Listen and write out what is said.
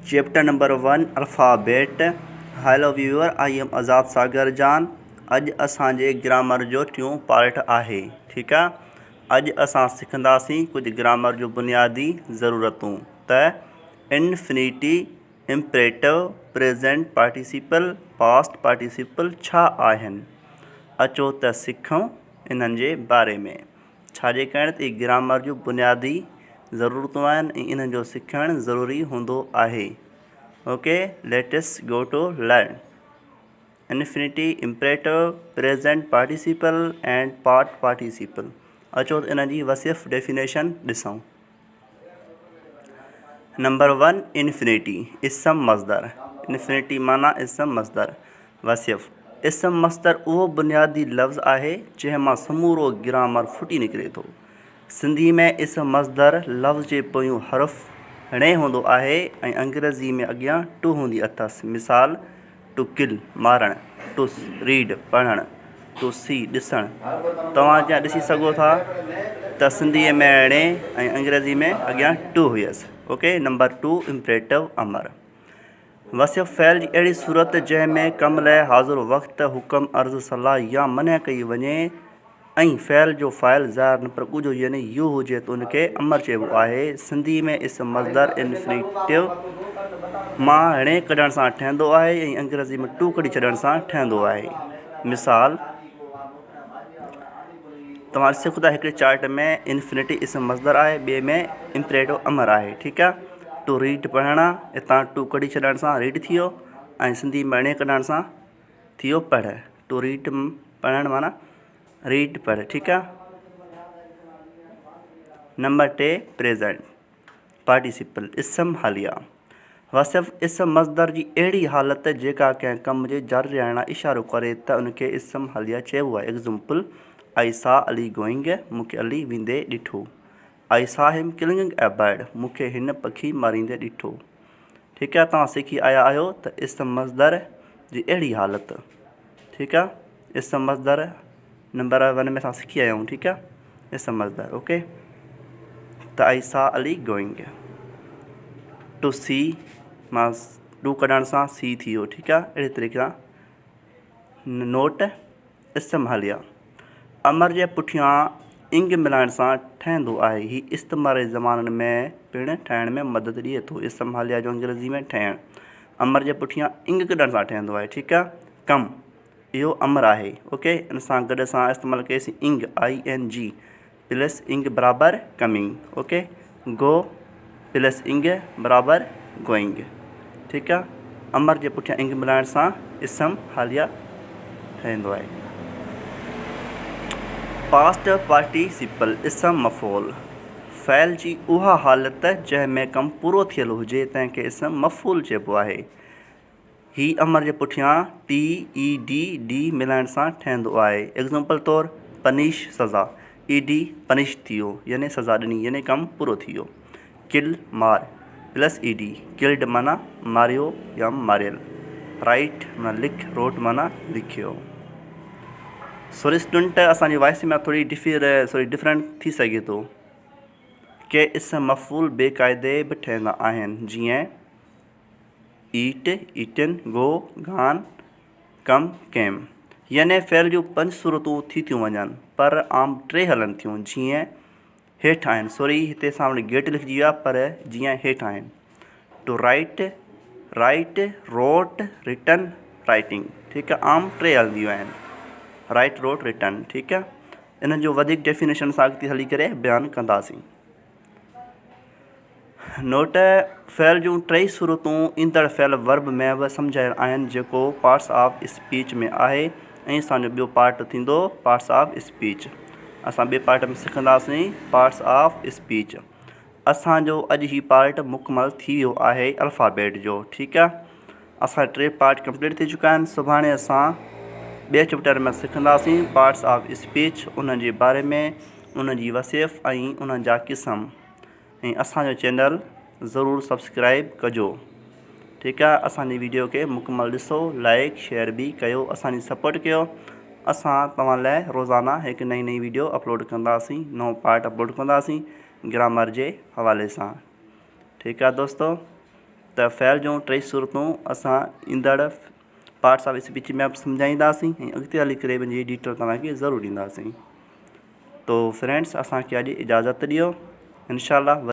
Chapter number 1 alphabet. Hello viewer, I am Azad Sagar Jan. अज असांजे grammar जो टियों पार्ट आहे। ठीक है, अज असां सिखंदासीं कुछ ग्रामर जो बुनियादी ज़रूरतूं। त infinity, imperative, present participle, past participle छा आहिनि। अचो त सिखूं इन्हनि जे बारे में। छाजे कारण त ग्रामर जो बुनियादी ज़रूरतूं आहिनि ऐं इन्हनि जो सिखणु ज़रूरी हूंदो आहे। Okay, let's go to learn infinity, imperative, present participle and past participle. अचो त इन्हनि जी वसिफ़ डेफिनेशन ॾिसूं। नंबर 1 इन्फिनिटी, इसम मज़दर। इन्फिनिटी माना इसम मज़दर। वसिफ़, इसम मज़दर उहो बुनियादी लफ़्ज़ आहे जंहिंमां समूरो ग्रामर फुटी निकिरे थो। सिंधी में इसम मज़दर लफ़्ज़ जे पोयूं हर्फ़ णे हूंदो आहे ऐं अंग्रेज़ी में अॻियां टू हूंदी अथसि। मिसाल, टू किल मारणु, टू रीड पढ़णु, टू सी ॾिसणु। तव्हां जा ॾिसी सघो था त सिंधीअ में णे ऐं अंग्रेज़ी में अॻियां टू हुयसि। ओके, नंबर 2 इम्परेटिव अमर। वसिफ़, फ़ैल जी अहिड़ी सूरत जंहिंमें कम लाइ हाज़ुर वक़्तु हुकुम अर्ज़ु सलाह या मना कई वञे ऐं फ़ैल जो फ़ाइल ज़ाहिर न पर कुझु यानी यू हुजे त उनखे अमर चइबो आहे। सिंधी में इसम मज़दर इन्फिनिटिव मां णे कढण सां ठहंदो आहे ऐं अंग्रेज़ी में टू कढी छॾण सां ठहंदो आहे। मिसाल, तव्हां ॾिसी सघो था हिकिड़े चार्ट में इन्फिनिटी इसम मज़दर आहे, ॿिए में इम्परेटिव अमर आहे। ठीकु आहे, टू रीड पढ़णु, हितां टू कढी छॾण सां रीड थी वियो ऐं सिंधी में णे कढण सां थी वियो पढ़। टू रीड पढ़णु माना रीड पढ़। ठीकु आहे। नंबर 3 प्रेजेंट पार्टिसिपल, इसम हालिया। वसिफ़, इसम मज़दर जी अहिड़ी हालत जेका कंहिं कम जे जारी रहण लाइ इशारो करे त उनखे इसम हालिया चइबो आहे। एग्ज़ाम्पल, आई सा अली गोइंग, मूंखे अली वेंदे ॾिठो। आई सा हिम किलिंग ए बर्ड, मूंखे हिन पखी मारींदे ॾिठो। ठीकु आहे, तव्हां सिखी आया आहियो त इसम मज़दर जी अहिड़ी हालत। ठीकु आहे, इसम मज़दर नंबर 1 में असां सिखी आया आहियूं। ठीकु आहे, इसम मज़दर। ओके, त आई सा अली गोइंग, टू सी मां टू कढण सां सी थी वियो। ठीकु आहे, अहिड़े तरीक़े सां नोट इसम हालिया। अमर जे पुठियां इंग मिलाइण सां ठहंदो आहे। हीउ इस्तेमाली ज़माननि में पिणु ठाहिण में मदद ॾिए थो। इसम हालिया जो अंग्रेज़ी में ठहणु अमर जे पुठियां इंग कढण सां ठहंदो आहे। ठीकु आहे, कम इहो अमर आहे। ओके, इन सां गॾु असां इस्तेमालु कईसीं इंग, ING प्लस इंग बराबरि कमिंग। ओके, गो प्लस इंग बराबरि गोइंग। ठीकु आहे, अमर जे पुठियां इंग मिलाइण सां इसम हालिया ठहंदो आहे। पास्ट पार्टिसिपल, इसम मफ़ूल। फ़ैल जी उहा हालत जंहिंमें कमु पूरो थियलु हुजे तंहिंखे इसम मफ़ूल चइबो आहे। हीउ अमर जे पुठियां TED मिलाइण सां ठहंदो आहे। एग्ज़ाम्पल तौरु, पनिश सज़ा, ED पनिश थी वियो यानी सज़ा ॾिनी यानी कमु पूरो थी वियो। किल मार प्लस ED, किल्ड माना मारियो या मारियल। राइट माना लिख, रोट माना लिखियो। सॉरी स्टूडेंट, असांजी वॉइस में थोरी डिफरेंट थी सघे थो। के इसम मफ़ूल बेक़ाइदे बि ठहंदा आहिनि, जीअं ईट, ईटन, गो, गान, कम, केम। यानी फ़ैल जूं 5 सूरतूं थी थियूं वञनि पर आम 3 हलनि थियूं, जीअं हेठि आहिनि। सॉरी, हिते सामने गेट लिखिजी वियो आहे पर जीअं हेठि आहिनि। टू राइट, राइट, रोट, रिटन, राइटिंग। ठीकु आहे, आम 3 हलंदियूं आहिनि, राइट, रोट, रिटन। ठीकु आहे, इन्हनि जो वधीक डेफिनेशन सां अॻिते हली करे बयानु कंदासीं। नोट, फ़ैल जूं 3 सूरतूं ईंदड़ फ़ैल वर्ब में बि सम्झायल आहिनि जेको पार्ट्स ऑफ स्पीच में आहे ऐं असांजो ॿियो पार्ट थींदो पार्ट्स ऑफ स्पीच। असां ॿिए पार्ट में सिखंदासीं पार्ट्स ऑफ स्पीच। असांजो अॼु ही पार्ट मुकमल थी वियो आहे अल्फ़ाबेट जो। ठीकु आहे, असां 3 पार्ट कंप्लीट थी चुका आहिनि। सुभाणे असां ॿिए चैप्टर में सिखंदासीं पार्ट्स ऑफ स्पीच, उन जे बारे में, उन जी वसिफ़ ऐं उन्हनि जा क़िस्म। ऐं असांजो चैनल ज़रूरु सब्सक्राइब कजो। ठीकु आहे, असांजी वीडियो खे मुकमल ॾिसो, लाइक शेयर बि कयो, असांजी सपोर्ट कयो। असां तव्हां लाइ रोज़ाना हिकु नई वीडियो अपलोड कंदासीं, नओं पार्ट अपलोड कंदासीं ग्रामर जे हवाले सां। ठीकु आहे दोस्तो। त फ़ैल जूं 3 सूरतूं असां ईंदड़ पार्ट्स ऑफ स्पीच में सम्झाईंदासीं ऐं अॻिते हली करे जी डिटेल तव्हांखे ज़रूरु ॾींदासीं। तो फ्रेंड्स, असांखे अॼु इजाज़त ॾियो। इंशाअल्लाह